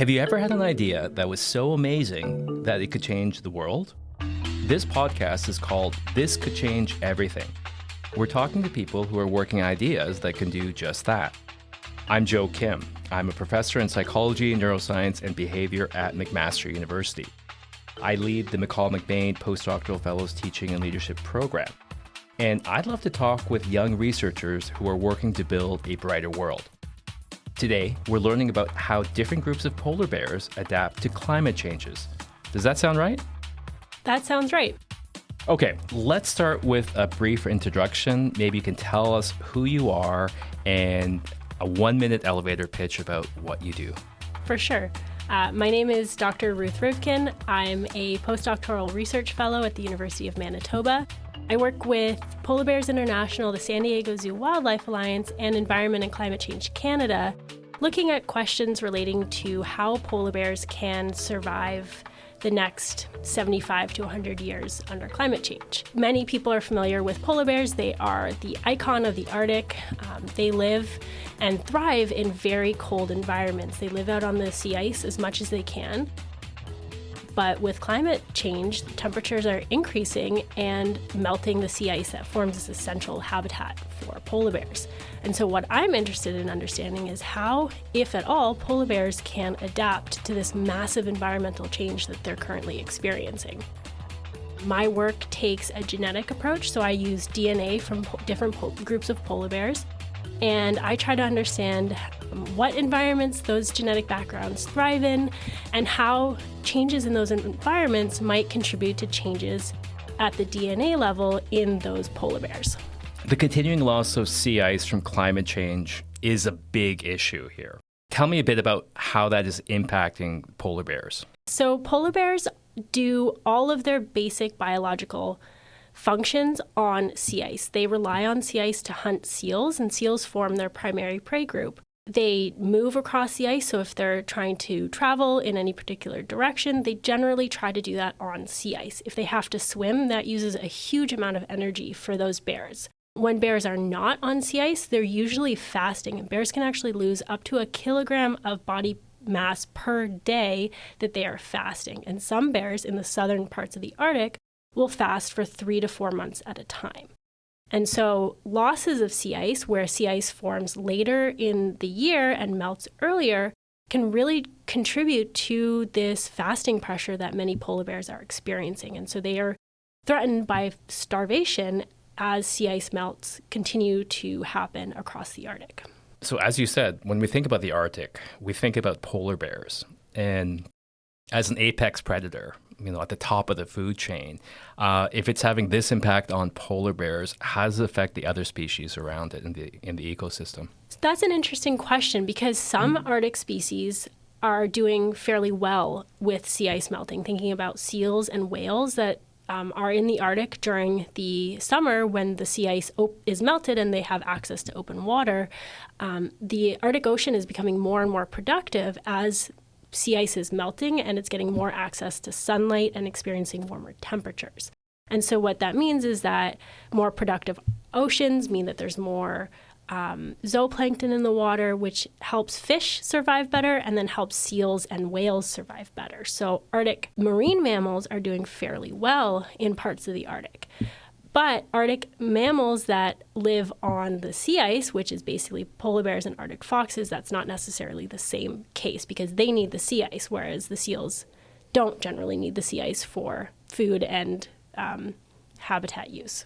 Have you ever had an idea that was so amazing that it could change the world? This podcast is called This Could Change Everything. We're talking to people who are working ideas that can do just that. I'm Joe Kim. I'm a professor in psychology, neuroscience, and behavior at McMaster University. I lead the McCall MacBain Postdoctoral Fellows Teaching and Leadership Program. And I'd love to talk with young researchers who are working to build a brighter world. Today, we're learning about how different groups of polar bears adapt to climate changes. Does that sound right? That sounds right. Okay, let's start with a brief introduction. Maybe you can tell us who you are and a 1-minute elevator pitch about what you do. For sure. My name is Dr. Ruth Rivkin. I'm a postdoctoral research fellow at the University of Manitoba. I work with Polar Bears International, the San Diego Zoo Wildlife Alliance, and Environment and Climate Change Canada, looking at questions relating to how polar bears can survive the next 75 to 100 years under climate change. Many people are familiar with polar bears. They are the icon of the Arctic. They live and thrive in very cold environments. They live out on the sea ice as much as they can. But with climate change, temperatures are increasing and melting the sea ice that forms this essential habitat for polar bears. And so what I'm interested in understanding is how, if at all, polar bears can adapt to this massive environmental change that they're currently experiencing. My work takes a genetic approach, so I use DNA from different groups of polar bears, and I try to understand what environments those genetic backgrounds thrive in and how changes in those environments might contribute to changes at the DNA level in those polar bears. The continuing loss of sea ice from climate change is a big issue here. Tell me a bit about how that is impacting polar bears. So polar bears do all of their basic biological functions on sea ice. They rely on sea ice to hunt seals, and seals form their primary prey group. They move across the ice, so if they're trying to travel in any particular direction, they generally try to do that on sea ice. If they have to swim, that uses a huge amount of energy for those bears. When bears are not on sea ice, they're usually fasting, and bears can actually lose up to 1 kilogram of body mass per day that they are fasting. And some bears in the southern parts of the Arctic will fast for 3 to 4 months at a time. And so losses of sea ice, where sea ice forms later in the year and melts earlier, can really contribute to this fasting pressure that many polar bears are experiencing. And so they are threatened by starvation as sea ice melts continue to happen across the Arctic. So as you said, when we think about the Arctic, we think about polar bears. And as an apex predator, at the top of the food chain, if it's having this impact on polar bears, how does it affect the other species around it in the ecosystem? That's an interesting question, because some Arctic species are doing fairly well with sea ice melting. Thinking about seals and whales that are in the Arctic during the summer when the sea ice is melted and they have access to open water, the Arctic Ocean is becoming more and more productive as sea ice is melting and it's getting more access to sunlight and experiencing warmer temperatures. And so what that means is that more productive oceans mean that there's more zooplankton in the water, which helps fish survive better and then helps seals and whales survive better. So Arctic marine mammals are doing fairly well in parts of the Arctic. But Arctic mammals that live on the sea ice, which is basically polar bears and Arctic foxes, that's not necessarily the same case because they need the sea ice, whereas the seals don't generally need the sea ice for food and habitat use.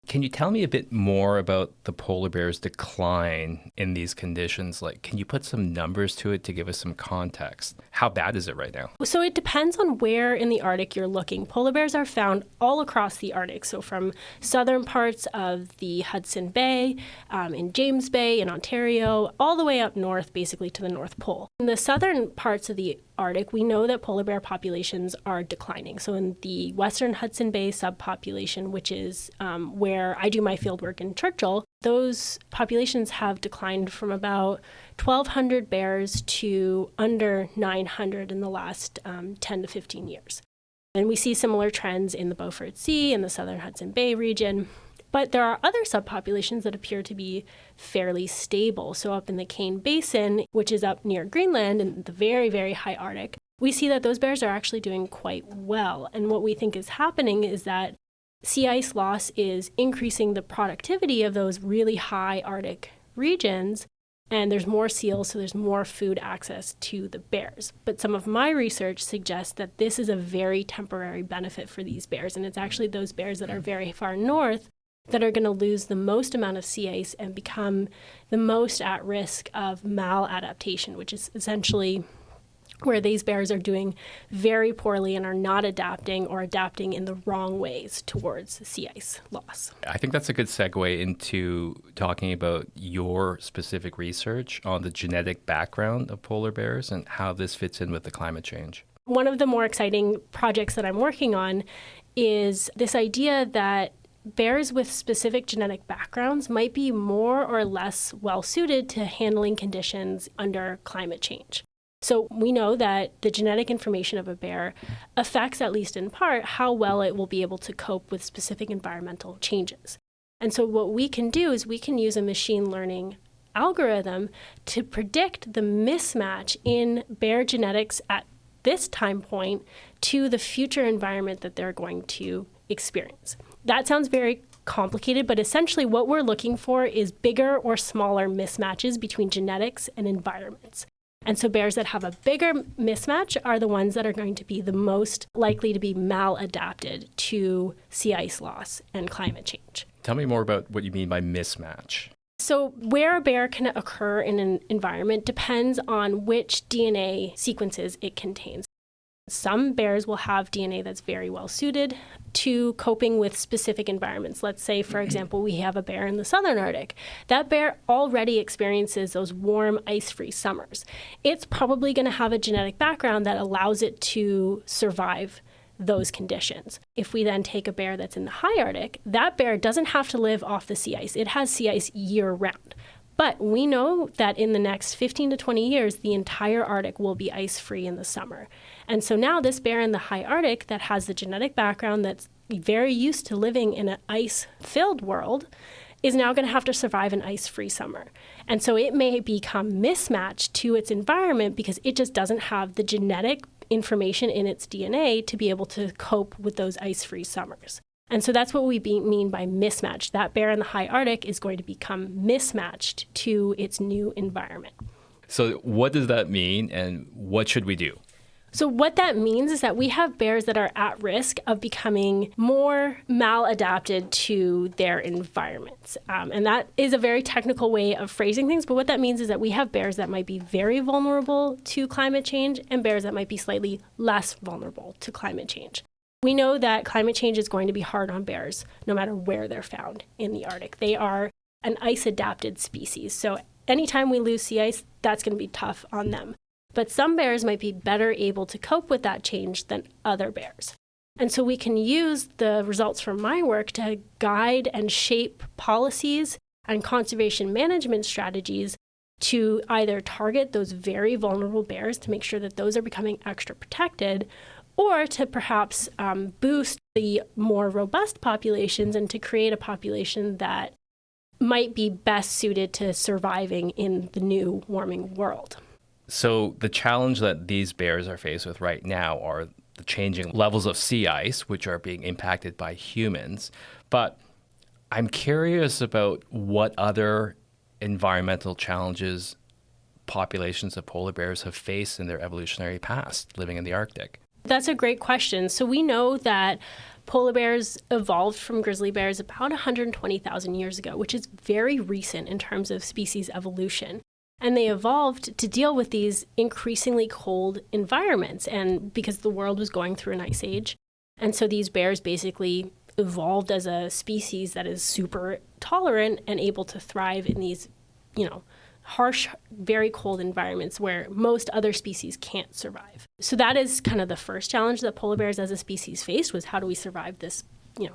Can you tell me a bit more about the polar bear's decline in these conditions? Can you put some numbers to it to give us some context? How bad is it right now? So it depends on where in the Arctic you're looking. Polar bears are found all across the Arctic. So from southern parts of the Hudson Bay, in James Bay, in Ontario, all the way up north, basically to the North Pole. In the southern parts of the Arctic, we know that polar bear populations are declining. So in the western Hudson Bay subpopulation, which is where I do my fieldwork in Churchill, those populations have declined from about 1,200 bears to under 900 in the last 10 to 15 years. And we see similar trends in the Beaufort Sea and the southern Hudson Bay region. But there are other subpopulations that appear to be fairly stable. So up in the Kane Basin, which is up near Greenland and the very, very high Arctic, we see that those bears are actually doing quite well. And what we think is happening is that sea ice loss is increasing the productivity of those really high Arctic regions, and there's more seals, so there's more food access to the bears. But some of my research suggests that this is a very temporary benefit for these bears, and it's actually those bears that are very far north that are going to lose the most amount of sea ice and become the most at risk of maladaptation, which is essentially where these bears are doing very poorly and are not adapting or adapting in the wrong ways towards sea ice loss. I think that's a good segue into talking about your specific research on the genetic background of polar bears and how this fits in with the climate change. One of the more exciting projects that I'm working on is this idea that bears with specific genetic backgrounds might be more or less well suited to handling conditions under climate change. So we know that the genetic information of a bear affects, at least in part, how well it will be able to cope with specific environmental changes. And so what we can do is we can use a machine learning algorithm to predict the mismatch in bear genetics at this time point to the future environment that they're going to experience. That sounds very complicated, but essentially what we're looking for is bigger or smaller mismatches between genetics and environments. And so bears that have a bigger mismatch are the ones that are going to be the most likely to be maladapted to sea ice loss and climate change. Tell me more about what you mean by mismatch. So where a bear can occur in an environment depends on which DNA sequences it contains. Some bears will have DNA that's very well suited to coping with specific environments. Let's say, for example, we have a bear in the southern Arctic. That bear already experiences those warm, ice-free summers. It's probably going to have a genetic background that allows it to survive those conditions. If we then take a bear that's in the high Arctic, that bear doesn't have to live off the sea ice. It has sea ice year-round. But we know that in the next 15 to 20 years, the entire Arctic will be ice-free in the summer. And so now this bear in the high Arctic that has the genetic background that's very used to living in an ice-filled world is now going to have to survive an ice-free summer. And so it may become mismatched to its environment because it just doesn't have the genetic information in its DNA to be able to cope with those ice-free summers. And so that's what we mean by mismatch. That bear in the high Arctic is going to become mismatched to its new environment. So what does that mean and what should we do? So what that means is that we have bears that are at risk of becoming more maladapted to their environments. And that is a very technical way of phrasing things. But what that means is that we have bears that might be very vulnerable to climate change and bears that might be slightly less vulnerable to climate change. We know that climate change is going to be hard on bears no matter where they're found in the Arctic. They are an ice-adapted species. So anytime we lose sea ice, that's going to be tough on them. But some bears might be better able to cope with that change than other bears. And so we can use the results from my work to guide and shape policies and conservation management strategies to either target those very vulnerable bears to make sure that those are becoming extra protected, or to perhaps boost the more robust populations and to create a population that might be best suited to surviving in the new warming world. So the challenge that these bears are faced with right now are the changing levels of sea ice, which are being impacted by humans. But I'm curious about what other environmental challenges populations of polar bears have faced in their evolutionary past living in the Arctic. That's a great question. So we know that polar bears evolved from grizzly bears about 120,000 years ago, which is very recent in terms of species evolution. And they evolved to deal with these increasingly cold environments, and because the world was going through an ice age. And so these bears basically evolved as a species that is super tolerant and able to thrive in these, harsh, very cold environments where most other species can't survive. So that is kind of the first challenge that polar bears as a species faced, was how do we survive this,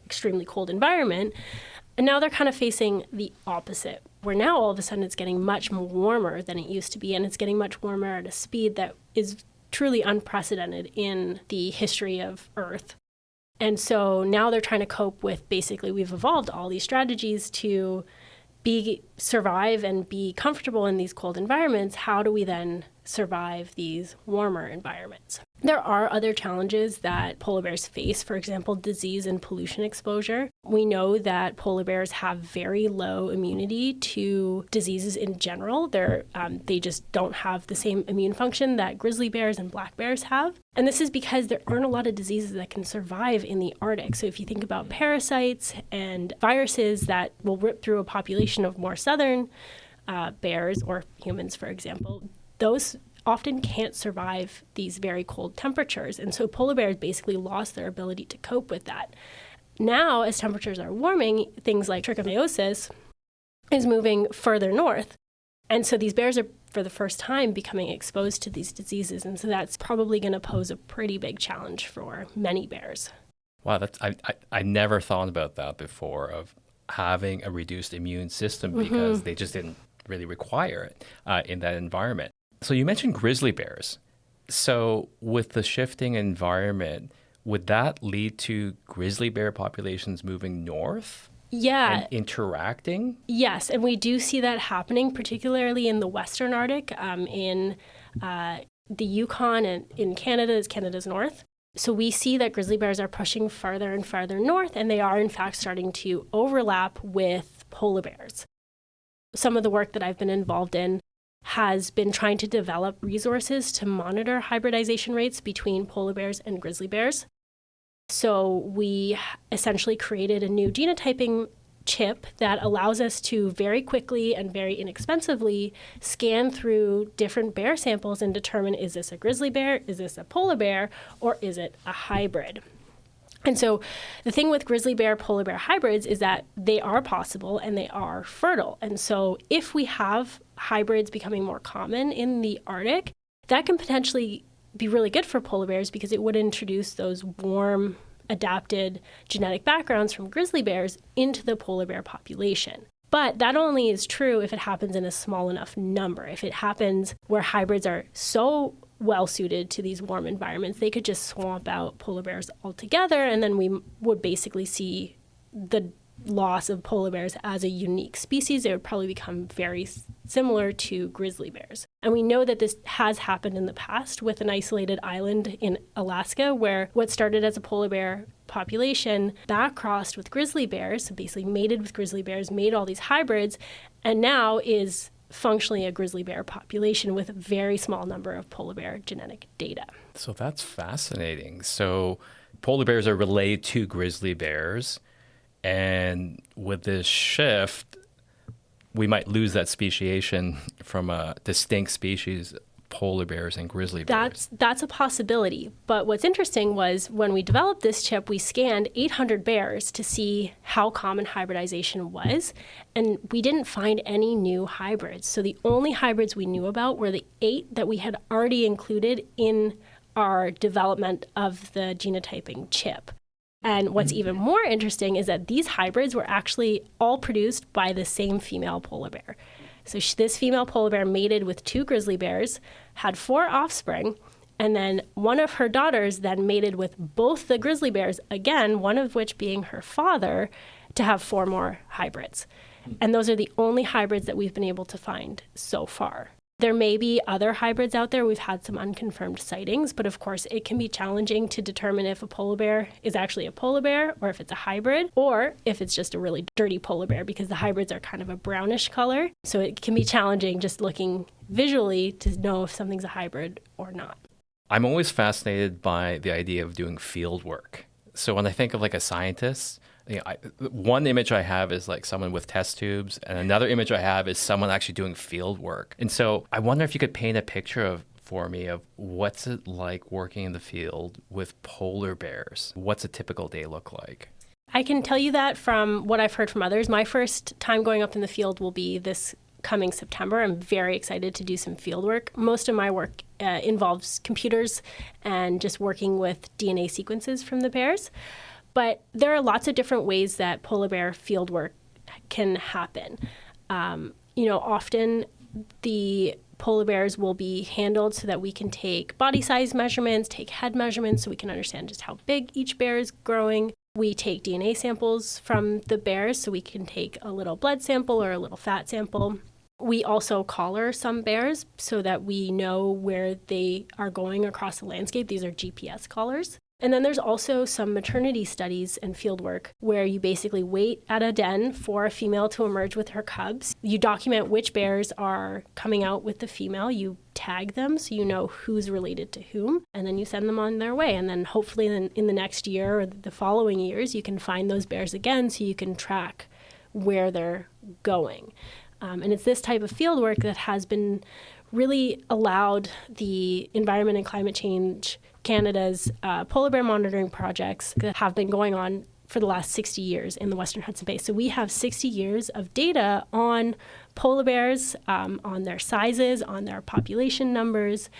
extremely cold environment? And now they're kind of facing the opposite, where now all of a sudden it's getting much more warmer than it used to be, and it's getting much warmer at a speed that is truly unprecedented in the history of Earth. And so now they're trying to cope with, basically, we've evolved all these strategies to survive and be comfortable in these cold environments. How do we then survive these warmer environments? There are other challenges that polar bears face, for example, disease and pollution exposure. We know that polar bears have very low immunity to diseases in general. They just don't have the same immune function that grizzly bears and black bears have. And this is because there aren't a lot of diseases that can survive in the Arctic. So if you think about parasites and viruses that will rip through a population of more southern bears or humans, for example, those often can't survive these very cold temperatures. And so polar bears basically lost their ability to cope with that. Now, as temperatures are warming, things like trichomoniasis is moving further north. And so these bears are, for the first time, becoming exposed to these diseases. And so that's probably going to pose a pretty big challenge for many bears. Wow, I never thought about that before, of having a reduced immune system because they just didn't really require it in that environment. So you mentioned grizzly bears. So with the shifting environment, would that lead to grizzly bear populations moving north? Yeah. And interacting? Yes, and we do see that happening, particularly in the Western Arctic, in the Yukon and in Canada, is Canada's north. So we see that grizzly bears are pushing farther and farther north, and they are in fact starting to overlap with polar bears. Some of the work that I've been involved in has been trying to develop resources to monitor hybridization rates between polar bears and grizzly bears. So we essentially created a new genotyping chip that allows us to very quickly and very inexpensively scan through different bear samples and determine, is this a grizzly bear, is this a polar bear, or is it a hybrid? And so the thing with grizzly bear, polar bear hybrids is that they are possible and they are fertile. And so if we have hybrids becoming more common in the Arctic, that can potentially be really good for polar bears because it would introduce those warm, adapted genetic backgrounds from grizzly bears into the polar bear population. But that only is true if it happens in a small enough number. If it happens where hybrids are so well suited to these warm environments, they could just swamp out polar bears altogether, and then we would basically see the loss of polar bears as a unique species. They would probably become very similar to grizzly bears. And we know that this has happened in the past with an isolated island in Alaska, where what started as a polar bear population backcrossed with grizzly bears, so basically mated with grizzly bears, made all these hybrids, and now is functionally a grizzly bear population with a very small number of polar bear genetic data. So that's fascinating. So polar bears are related to grizzly bears, and with this shift, we might lose that speciation from a distinct species, polar bears and grizzly bears. That's a possibility. But what's interesting was when we developed this chip, we scanned 800 bears to see how common hybridization was, and we didn't find any new hybrids. So the only hybrids we knew about were the 8 that we had already included in our development of the genotyping chip. And what's even more interesting is that these hybrids were actually all produced by the same female polar bear. So this female polar bear mated with 2 grizzly bears, had 4 offspring, and then one of her daughters then mated with both the grizzly bears, again, one of which being her father, to have 4 more hybrids. And those are the only hybrids that we've been able to find so far. There may be other hybrids out there. We've had some unconfirmed sightings, but of course it can be challenging to determine if a polar bear is actually a polar bear or if it's a hybrid, or if it's just a really dirty polar bear, because the hybrids are kind of a brownish color. So it can be challenging just looking visually to know if something's a hybrid or not. I'm always fascinated by the idea of doing field work. So when I think of like a scientist, one image I have is like someone with test tubes, and another image I have is someone actually doing field work. And so I wonder if you could paint a picture for me of what's it like working in the field with polar bears. What's a typical day look like? I can tell you that from what I've heard from others. My first time going up in the field will be this coming September. I'm very excited to do some field work. Most of my work involves computers and just working with DNA sequences from the bears. But there are lots of different ways that polar bear field work can happen. Often the polar bears will be handled so that we can take body size measurements, take head measurements, so we can understand just how big each bear is growing. We take DNA samples from the bears, so we can take a little blood sample or a little fat sample. We also collar some bears so that we know where they are going across the landscape. These are GPS collars. And then there's also some maternity studies and fieldwork where you basically wait at a den for a female to emerge with her cubs. You document which bears are coming out with the female. You tag them so you know who's related to whom, and then you send them on their way. And then hopefully in the next year or the following years, you can find those bears again so you can track where they're going. And it's this type of fieldwork that has been really allowed the Environment and Climate Change Canada's polar bear monitoring projects that have been going on for the last 60 years in the Western Hudson Bay. So we have 60 years of data on polar bears, on their sizes, on their population numbers,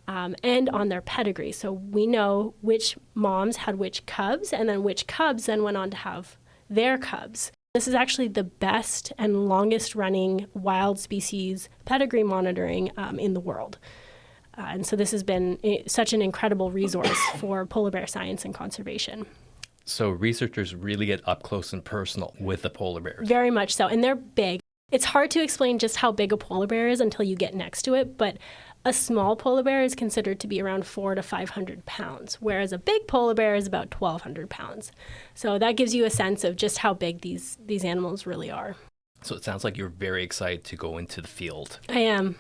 and on their pedigree. So we know which moms had which cubs, and then which cubs then went on to have their cubs. This is actually the best and longest running wild species pedigree monitoring in the world. And so this has been such an incredible resource for polar bear science and conservation. So researchers really get up close and personal with the polar bears. Very much so. And they're big. It's hard to explain just how big a polar bear is until you get next to it, but a small polar bear is considered to be around 400 to 500 pounds, whereas a big polar bear is about 1,200 pounds. So that gives you a sense of just how big these animals really are. So it sounds like you're very excited to go into the field. I am.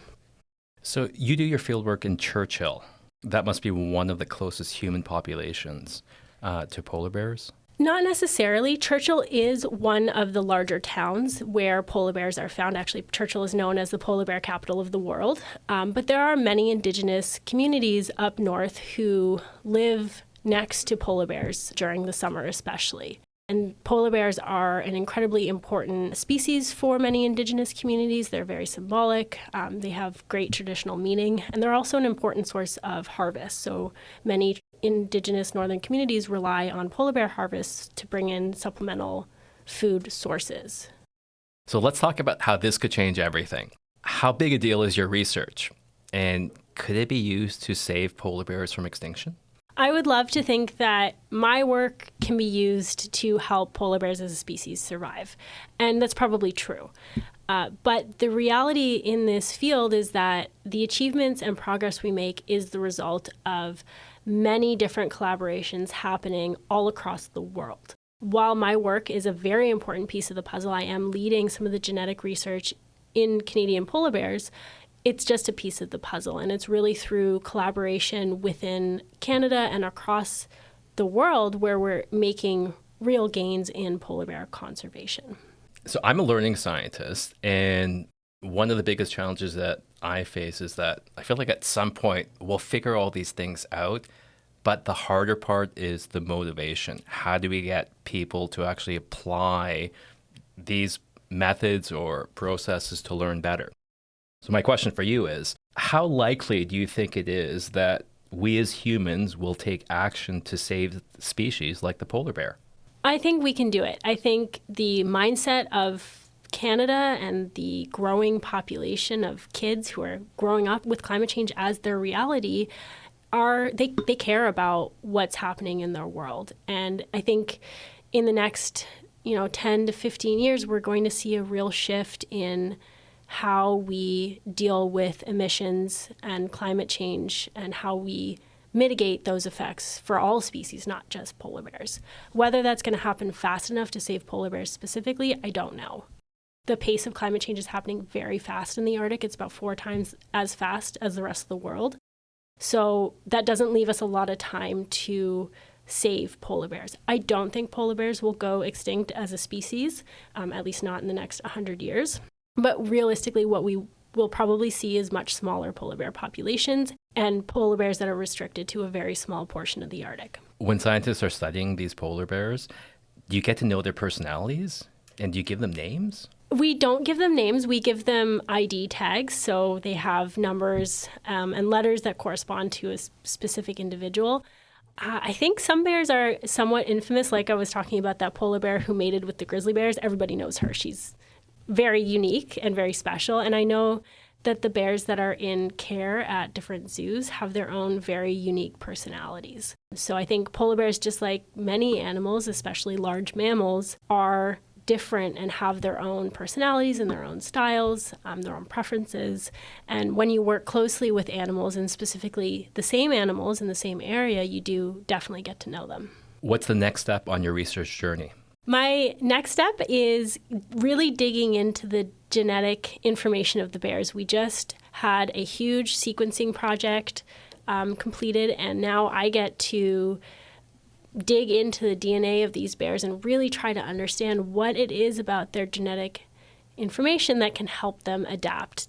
So you do your fieldwork in Churchill. That must be one of the closest human populations to polar bears? Not necessarily. Churchill is one of the larger towns where polar bears are found. Actually, Churchill is known as the polar bear capital of the world. But there are many Indigenous communities up north who live next to polar bears during the summer especially. And polar bears are an incredibly important species for many Indigenous communities. They're very symbolic. They have great traditional meaning. And they're also an important source of harvest. So many Indigenous northern communities rely on polar bear harvests to bring in supplemental food sources. So let's talk about how this could change everything. How big a deal is your research? And could it be used to save polar bears from extinction? I would love to think that my work can be used to help polar bears as a species survive. And that's probably true. But the reality in this field is that the achievements and progress we make is the result of many different collaborations happening all across the world. While my work is a very important piece of the puzzle, I am leading some of the genetic research in Canadian polar bears. It's just a piece of the puzzle, and it's really through collaboration within Canada and across the world where we're making real gains in polar bear conservation. So I'm a learning scientist, and one of the biggest challenges that I face is that I feel like at some point we'll figure all these things out, but the harder part is the motivation. How do we get people to actually apply these methods or processes to learn better? So my question for you is, how likely do you think it is that we as humans will take action to save species like the polar bear? I think we can do it. I think the mindset of Canada and the growing population of kids who are growing up with climate change as their reality they care about what's happening in their world. And I think in the next 10 to 15 years, we're going to see a real shift in how we deal with emissions and climate change and how we mitigate those effects for all species, not just polar bears. Whether that's going to happen fast enough to save polar bears specifically, I don't know. The pace of climate change is happening very fast in the Arctic. It's about 4 times as fast as the rest of the world. So that doesn't leave us a lot of time to save polar bears. I don't think polar bears will go extinct as a species, at least not in the next 100 years. But realistically, what we will probably see is much smaller polar bear populations and polar bears that are restricted to a very small portion of the Arctic. When scientists are studying these polar bears, do you get to know their personalities? And do you give them names? We don't give them names. We give them ID tags. So they have numbers and letters that correspond to a specific individual. I think some bears are somewhat infamous. Like I was talking about that polar bear who mated with the grizzly bears. Everybody knows her. She's very unique and very special. And I know that the bears that are in care at different zoos have their own very unique personalities. So I think polar bears, just like many animals, especially large mammals, are different and have their own personalities and their own styles, their own preferences. And when you work closely with animals, and specifically the same animals in the same area, you do definitely get to know them. What's the next step on your research journey? My next step is really digging into the genetic information of the bears. We just had a huge sequencing project completed, and now I get to dig into the DNA of these bears and really try to understand what it is about their genetic information that can help them adapt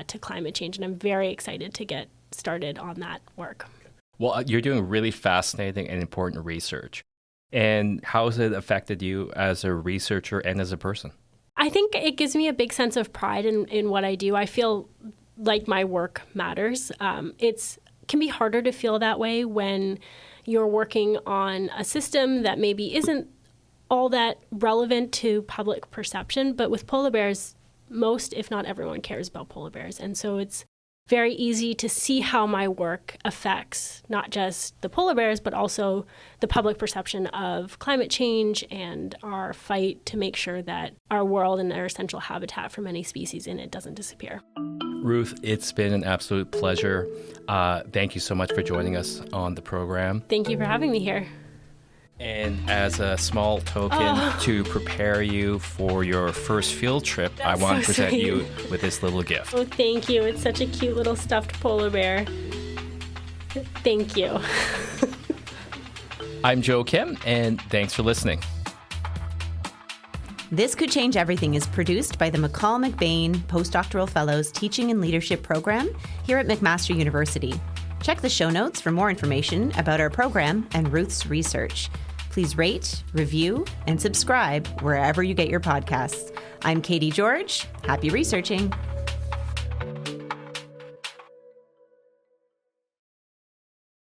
to climate change. And I'm very excited to get started on that work. Well, you're doing really fascinating and important research. And how has it affected you as a researcher and as a person? I think it gives me a big sense of pride in what I do. I feel like my work matters. It can be harder to feel that way when you're working on a system that maybe isn't all that relevant to public perception. But with polar bears, most, if not everyone, cares about polar bears. And so it's very easy to see how my work affects not just the polar bears, but also the public perception of climate change and our fight to make sure that our world and our essential habitat for many species in it doesn't disappear. Ruth, it's been an absolute pleasure. Thank you so much for joining us on the program. Thank you for having me here. And as a small token to prepare you for your first field trip, I want to present you with this little gift. Oh, thank you. It's such a cute little stuffed polar bear. Thank you. I'm Joe Kim, and thanks for listening. This Could Change Everything is produced by the McCall MacBain Postdoctoral Fellows Teaching and Leadership Program here at McMaster University. Check the show notes for more information about our program and Ruth's research. Please rate, review, and subscribe wherever you get your podcasts. I'm Katie George. Happy researching.